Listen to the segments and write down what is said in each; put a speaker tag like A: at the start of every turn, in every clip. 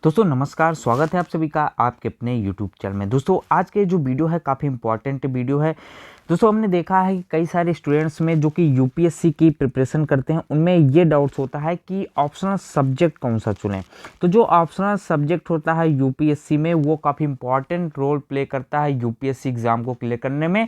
A: दोस्तों नमस्कार, स्वागत है आप सभी का आपके अपने यूट्यूब चैनल में। दोस्तों आज के जो वीडियो है काफ़ी इंपॉर्टेंट वीडियो है। दोस्तों हमने देखा है कि कई सारे स्टूडेंट्स में जो कि यूपीएससी की प्रिपरेशन करते हैं उनमें ये डाउट्स होता है कि ऑप्शनल सब्जेक्ट कौन सा चुनें। तो जो ऑप्शनल सब्जेक्ट होता है यूपीएससी में वो काफ़ी इंपॉर्टेंट रोल प्ले करता है यूपीएससी एग्ज़ाम को क्लियर करने में,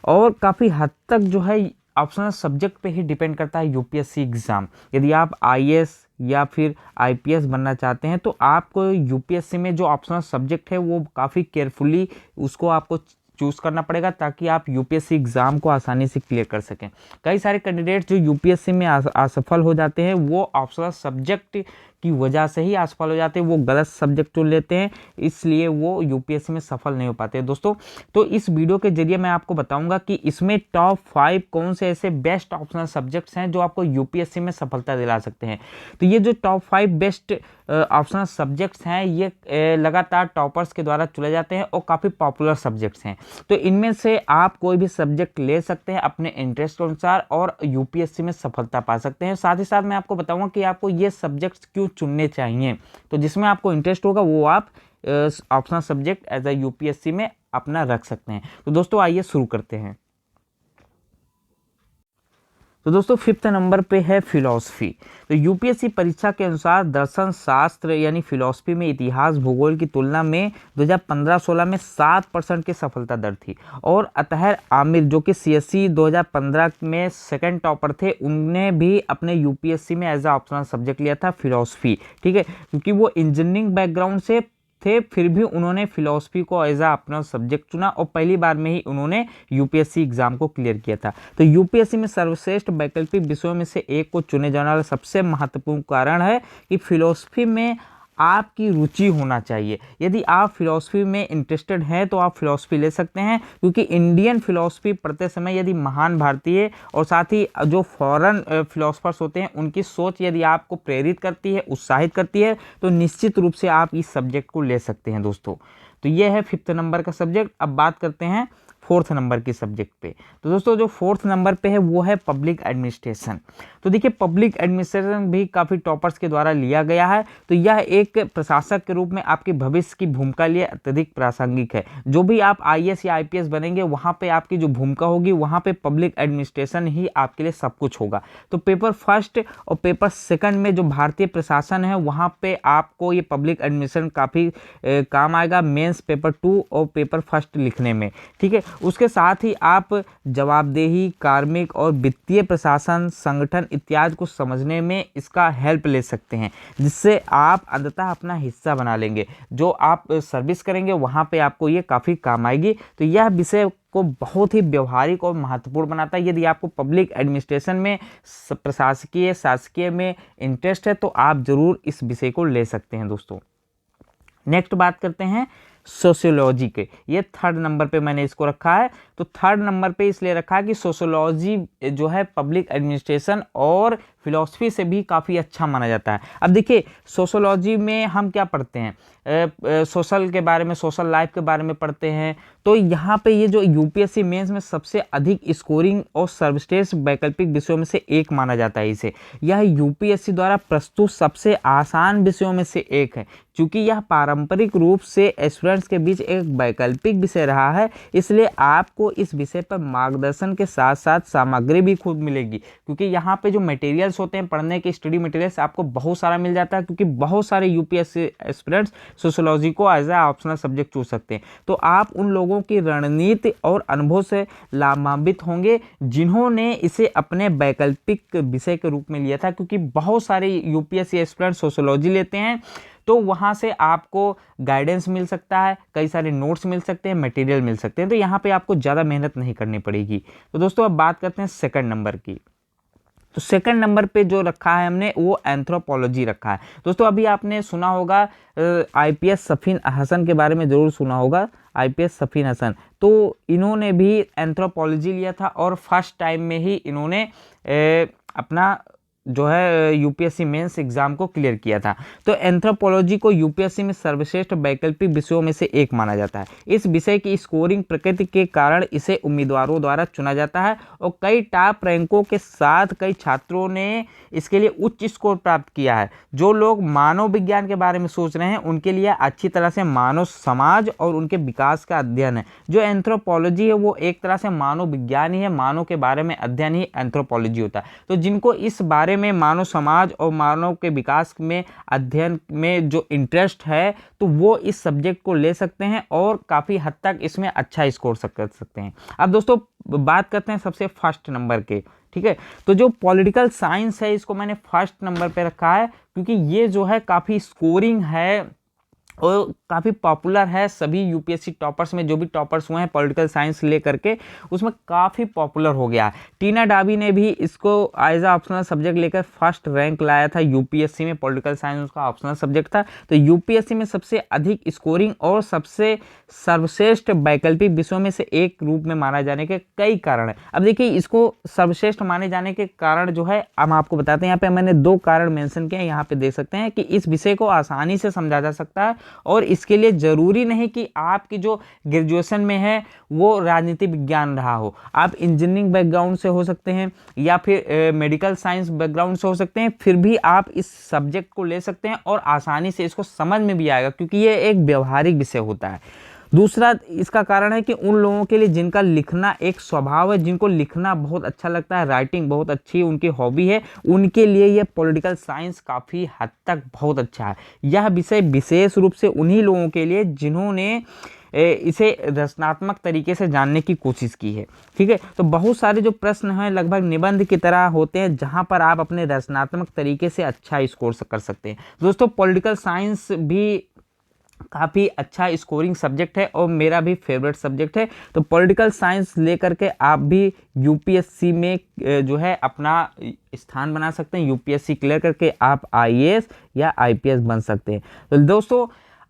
A: और काफ़ी हद तक जो है ऑप्शनल सब्जेक्ट पे ही डिपेंड करता है यूपीएससी एग्ज़ाम। यदि आप आईएएस या फिर आईपीएस बनना चाहते हैं तो आपको यूपीएससी में जो ऑप्शनल सब्जेक्ट है वो काफ़ी केयरफुली उसको आपको चूज़ करना पड़ेगा ताकि आप यूपीएससी एग्ज़ाम को आसानी से क्लियर कर सकें। कई सारे कैंडिडेट्स जो यूपीएससी में असफल हो जाते हैं वो ऑप्शनल सब्जेक्ट की वजह से ही असफल हो जाते हैं, वो गलत सब्जेक्ट चुन लेते हैं, इसलिए वो यूपीएससी में सफल नहीं हो पाते दोस्तों। तो इस वीडियो के जरिए मैं आपको बताऊंगा कि इसमें टॉप 5 कौन से ऐसे बेस्ट ऑप्शनल सब्जेक्ट्स हैं जो आपको यूपीएससी में सफलता दिला सकते हैं। तो ये जो टॉप 5 बेस्ट ऑप्शनल सब्जेक्ट्स हैं ये लगातार टॉपर्स के द्वारा चुने जाते हैं और काफ़ी पॉपुलर सब्जेक्ट्स हैं। तो इनमें से आप कोई भी सब्जेक्ट ले सकते हैं अपने इंटरेस्ट के अनुसार और यूपीएससी में सफलता पा सकते हैं। साथ ही साथ मैं आपको बताऊंगा कि आपको ये सब्जेक्ट्स क्यों चुनने चाहिए। तो जिसमें आपको इंटरेस्ट होगा वो आप optional subject as a UPSC में अपना रख सकते हैं। तो दोस्तों आइए शुरू करते हैं। तो दोस्तों 5th नंबर पे है फिलॉसफी। तो यूपीएससी परीक्षा के अनुसार दर्शन शास्त्र यानी फिलॉसफी में इतिहास भूगोल की तुलना में 2015-16 में 7% की सफलता दर थी, और अतहर आमिर जो कि सीएससी 2015 में सेकंड टॉपर थे, उनने भी अपने यूपीएससी में एज अ ऑप्शनल सब्जेक्ट लिया था फिलॉसफी। ठीक है, क्योंकि वो इंजीनियरिंग बैकग्राउंड से थे फिर भी उन्होंने फिलॉसफी को एज आ अपना सब्जेक्ट चुना और पहली बार में ही उन्होंने यूपीएससी एग्जाम को क्लियर किया था। तो यूपीएससी में सर्वश्रेष्ठ वैकल्पिक विषयों में से एक को चुने जाने वाला सबसे महत्वपूर्ण कारण है कि फिलॉसफी में आपकी रुचि होना चाहिए। यदि आप फिलॉसफी में इंटरेस्टेड हैं तो आप फिलॉसफी ले सकते हैं, क्योंकि इंडियन फिलॉसफी पढ़ते समय यदि महान भारतीय और साथ ही जो फॉरेन फिलॉसफर्स होते हैं उनकी सोच यदि आपको प्रेरित करती है, उत्साहित करती है, तो निश्चित रूप से आप इस सब्जेक्ट को ले सकते हैं दोस्तों। तो ये है 5th नंबर का सब्जेक्ट। अब बात करते हैं 4th नंबर के सब्जेक्ट पे। तो दोस्तों जो 4th नंबर पे है वो है पब्लिक एडमिनिस्ट्रेशन। तो देखिए पब्लिक एडमिनिस्ट्रेशन भी काफ़ी टॉपर्स के द्वारा लिया गया है। तो यह एक प्रशासक के रूप में आपके भविष्य की भूमिका लिए अत्यधिक प्रासंगिक है। जो भी आप आईएएस या आईपीएस बनेंगे वहाँ पे आपकी जो भूमिका होगी वहाँ पे पब्लिक एडमिनिस्ट्रेशन ही आपके लिए सब कुछ होगा। तो पेपर फर्स्ट और पेपर सेकंड में जो भारतीय प्रशासन है वहाँ पे आपको ये पब्लिक एडमिनिस्ट्रेशन काफ़ी काम आएगा, मेंस पेपर 2 और पेपर फर्स्ट लिखने में। ठीक है, उसके साथ ही आप जवाबदेही, कार्मिक और वित्तीय प्रशासन, संगठन इत्यादि को समझने में इसका हेल्प ले सकते हैं, जिससे आप अंततः अपना हिस्सा बना लेंगे। जो आप सर्विस करेंगे वहाँ पे आपको ये काफ़ी काम आएगी। तो यह विषय को बहुत ही व्यवहारिक और महत्वपूर्ण बनाता है। यदि आपको पब्लिक एडमिनिस्ट्रेशन में, प्रशासकीय शासकीय में इंटरेस्ट है तो आप जरूर इस विषय को ले सकते हैं दोस्तों। नेक्स्ट बात करते हैं सोशियोलॉजी के। ये 3rd नंबर पे मैंने इसको रखा है। तो 3rd नंबर पे इसलिए रखा है कि सोशियोलॉजी जो है पब्लिक एडमिनिस्ट्रेशन और फिलॉसफी से भी काफ़ी अच्छा माना जाता है। अब देखिए सोशियोलॉजी में हम क्या पढ़ते हैं, सोशल के बारे में, सोशल लाइफ के बारे में पढ़ते हैं। तो यहाँ पे ये जो यूपीएससी मेंस में सबसे अधिक स्कोरिंग और सर्वश्रेष्ठ वैकल्पिक विषयों में से एक माना जाता है इसे। यह यूपीएससी द्वारा प्रस्तुत सबसे आसान विषयों में से एक है। चूँकि यह पारंपरिक रूप से स्टूडेंट्स के बीच एक वैकल्पिक विषय रहा है, इसलिए आपको इस विषय पर मार्गदर्शन के साथ साथ सामग्री भी खूब मिलेगी, क्योंकि यहाँ पे जो मटेरियल्स होते हैं पढ़ने के, स्टडी मटेरियल्स आपको बहुत सारा मिल जाता है, क्योंकि बहुत सारे यूपीएससी एस्पिरेंट्स सोशियोलॉजी को as a optional subject choose सकते हैं। तो आप उन लोगों की रणनीति और अनुभव से लाभान्वित होंगे जिन्होंने इसे अपने वैकल्पिक विषय के रूप में लिया था, क्योंकि बहुत सारे यूपीएससी एस्पिरेंट्स सोशियोलॉजी लेते हैं। तो वहाँ से आपको गाइडेंस मिल सकता है, कई सारे नोट्स मिल सकते हैं, मटेरियल मिल सकते हैं। तो यहाँ पे आपको ज़्यादा मेहनत नहीं करनी पड़ेगी। तो दोस्तों अब बात करते हैं 2nd नंबर की। तो 2nd नंबर पे जो रखा है हमने वो एंथ्रोपोलॉजी रखा है। दोस्तों अभी आपने सुना होगा आईपीएस सफीन हसन के बारे में ज़रूर सुना होगा। आईपीएस सफीन हसन, तो इन्होंने भी एंथ्रोपोलॉजी लिया था और फर्स्ट टाइम में ही इन्होंने अपना जो है यूपीएससी मेंस एग्जाम को क्लियर किया था। तो एंथ्रोपोलॉजी को यूपीएससी में सर्वश्रेष्ठ वैकल्पिक विषयों में से एक माना जाता है। इस विषय की स्कोरिंग प्रकृति के कारण इसे उम्मीदवारों द्वारा चुना जाता है और कई टॉप रैंकों के साथ कई छात्रों ने इसके लिए उच्च स्कोर प्राप्त किया है। जो लोग मानव विज्ञान के बारे में सोच रहे हैं उनके लिए अच्छी तरह से मानव समाज और उनके विकास का अध्ययन है। जो एंथ्रोपोलॉजी है वो एक तरह से मानव विज्ञान ही है, मानव के बारे में अध्ययन ही एंथ्रोपोलॉजी होता है। तो जिनको इस बारे में मानव समाज और मानव के विकास में अध्ययन में जो इंटरेस्ट है तो वो इस सब्जेक्ट को ले सकते हैं और काफ़ी हद तक इसमें अच्छा स्कोर कर सकते हैं। अब दोस्तों बात करते हैं सबसे फर्स्ट नंबर के, ठीक है। तो जो पॉलिटिकल साइंस है इसको मैंने फर्स्ट नंबर पे रखा है क्योंकि ये जो है काफ़ी स्कोरिंग है और काफ़ी पॉपुलर है। सभी यूपीएससी टॉपर्स में जो भी टॉपर्स हुए हैं पॉलिटिकल साइंस ले करके उसमें काफ़ी पॉपुलर हो गया है। टीना डाबी ने भी इसको एज अ ऑप्शनल सब्जेक्ट लेकर फर्स्ट रैंक लाया था यूपीएससी में। पॉलिटिकल साइंस उसका ऑप्शनल सब्जेक्ट था। तो यूपीएससी में सबसे अधिक स्कोरिंग और सबसे सर्वश्रेष्ठ वैकल्पिक विषयों में से एक रूप में माना जाने के कई कारण है। अब देखिए इसको सर्वश्रेष्ठ माने जाने के कारण जो है हम आपको बताते हैं। यहाँ पे मैंने 2 कारण मेंशन किए हैं, यहाँ पे देख सकते हैं कि इस विषय को आसानी से समझा जा सकता है और इसके लिए जरूरी नहीं कि आपकी जो ग्रेजुएशन में है वो राजनीति विज्ञान रहा हो। आप इंजीनियरिंग बैकग्राउंड से हो सकते हैं या फिर मेडिकल साइंस बैकग्राउंड से हो सकते हैं, फिर भी आप इस सब्जेक्ट को ले सकते हैं और आसानी से इसको समझ में भी आएगा क्योंकि ये एक व्यवहारिक विषय होता है। दूसरा इसका कारण है कि उन लोगों के लिए जिनका लिखना एक स्वभाव है, जिनको लिखना बहुत अच्छा लगता है, राइटिंग बहुत अच्छी उनकी हॉबी है, उनके लिए यह पॉलिटिकल साइंस काफ़ी हद तक बहुत अच्छा है। यह विषय विशेष रूप से उन्हीं लोगों के लिए जिन्होंने इसे रचनात्मक तरीके से जानने की कोशिश की है, ठीक है। तो बहुत सारे जो प्रश्न हैं लगभग निबंध की तरह होते हैं जहां पर आप अपने रचनात्मक तरीके से अच्छा स्कोर कर सकते हैं। दोस्तों पॉलिटिकल साइंस भी काफ़ी अच्छा स्कोरिंग सब्जेक्ट है और मेरा भी फेवरेट सब्जेक्ट है। तो पॉलिटिकल साइंस लेकर के आप भी यूपीएससी में जो है अपना स्थान बना सकते हैं। यूपीएससी क्लियर करके आप आईएएस या आईपीएस बन सकते हैं। तो दोस्तों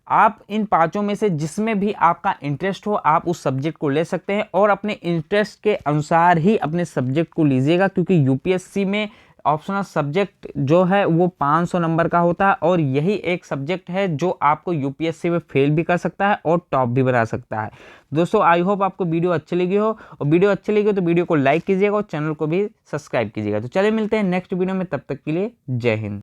A: आप इन 5 में से जिसमें भी आपका इंटरेस्ट हो आप उस सब्जेक्ट को ले सकते हैं और अपने इंटरेस्ट के अनुसार ही अपने सब्जेक्ट को लीजिएगा क्योंकि यूपीएससी में ऑप्शनल सब्जेक्ट जो है वो 500 नंबर का होता है और यही एक सब्जेक्ट है जो आपको यूपीएससी में फेल भी कर सकता है और टॉप भी बना सकता है। दोस्तों आई होप आपको वीडियो अच्छी लगी हो और वीडियो अच्छी लगी हो तो वीडियो को लाइक कीजिएगा और चैनल को भी सब्सक्राइब कीजिएगा। तो चलिए मिलते हैं नेक्स्ट वीडियो में, तब तक के लिए जय हिंद।